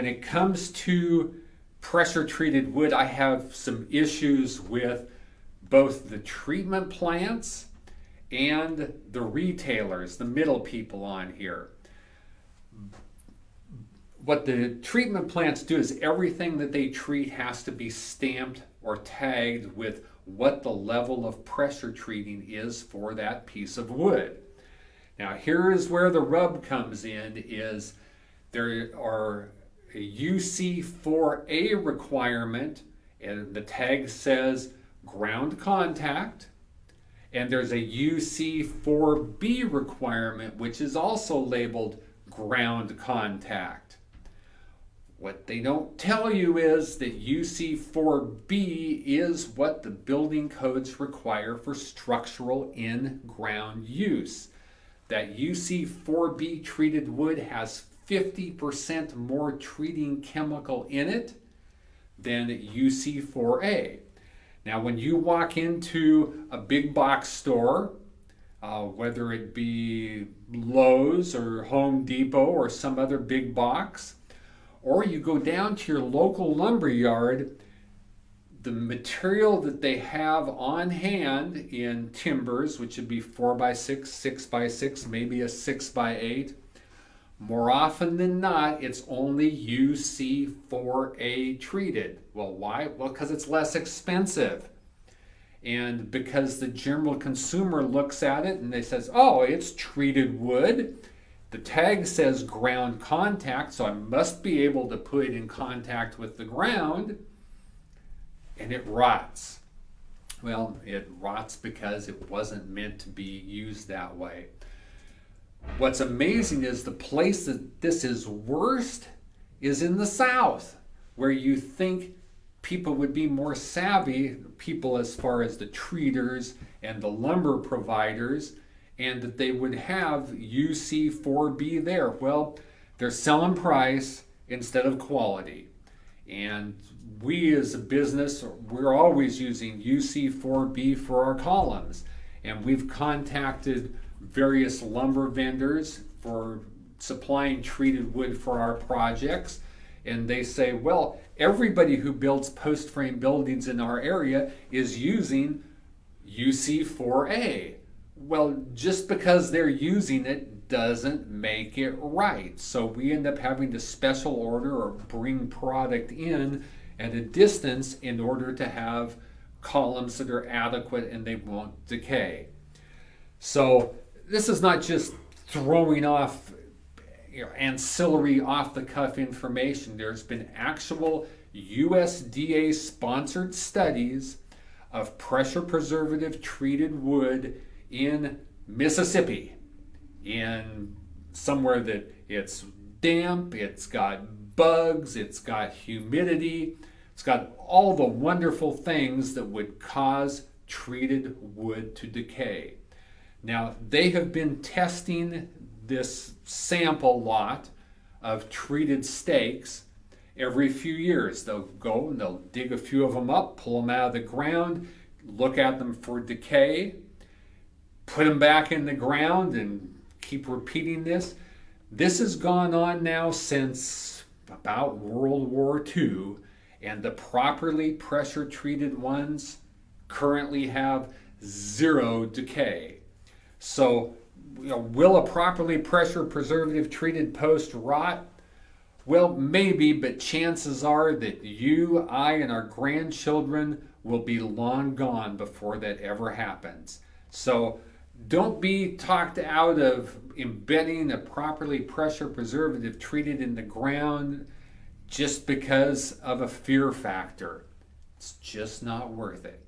when it comes to pressure treated wood, I have some issues with both the treatment plants and the retailers, the middle people on here. What the treatment plants do is everything that they treat has to be stamped or tagged with what the level of pressure treating is for that piece of wood. Now here is where the rub comes in, is there are a UC4A requirement, and the tag says ground contact, and there's a UC4B requirement which is also labeled ground contact. What they don't tell you is that UC4B is what the building codes require for structural in-ground use. That UC4B treated wood has 50% more treating chemical in it than UC4A. Now, when you walk into a big box store, whether it be Lowe's or Home Depot or some other big box, or you go down to your local lumber yard, the material that they have on hand in timbers, which would be 4x6, 6x6, maybe a 6x8, more often than not, it's only UC4A treated. Well, why? Well, because it's less expensive. And because the general consumer looks at it and they says, oh, it's treated wood. The tag says ground contact, so I must be able to put it in contact with the ground, and it rots. Well, it rots because it wasn't meant to be used that way. What's amazing is the place that this is worst is in the South, where you think people would be more savvy, people as far as the treaters and the lumber providers, and that they would have UC4B there. Well, they're selling price instead of quality. And we as a business, we're always using UC4B for our columns. And we've contacted various lumber vendors for supplying treated wood for our projects. And they say, well, everybody who builds post frame buildings in our area is using UC4A. Well, just because they're using it doesn't make it right. So we end up having to special order or bring product in at a distance in order to have columns that are adequate and they won't decay. So this is not just throwing off ancillary off-the-cuff information. There's been actual USDA sponsored studies of pressure preservative treated wood in Mississippi, in somewhere that it's damp, it's got bugs, it's got humidity, it's got all the wonderful things that would cause treated wood to decay. Now, they have been testing this sample lot of treated stakes every few years. They'll go and they'll dig a few of them up, pull them out of the ground, look at them for decay, put them back in the ground, and keep repeating this. This has gone on now since about World War II, and the properly pressure treated ones currently have 0 decay. So, will a properly pressure preservative treated post rot? Well, maybe, but chances are that you, I, and our grandchildren will be long gone before that ever happens. So don't be talked out of embedding a properly pressure preservative treated in the ground just because of a fear factor. It's just not worth it.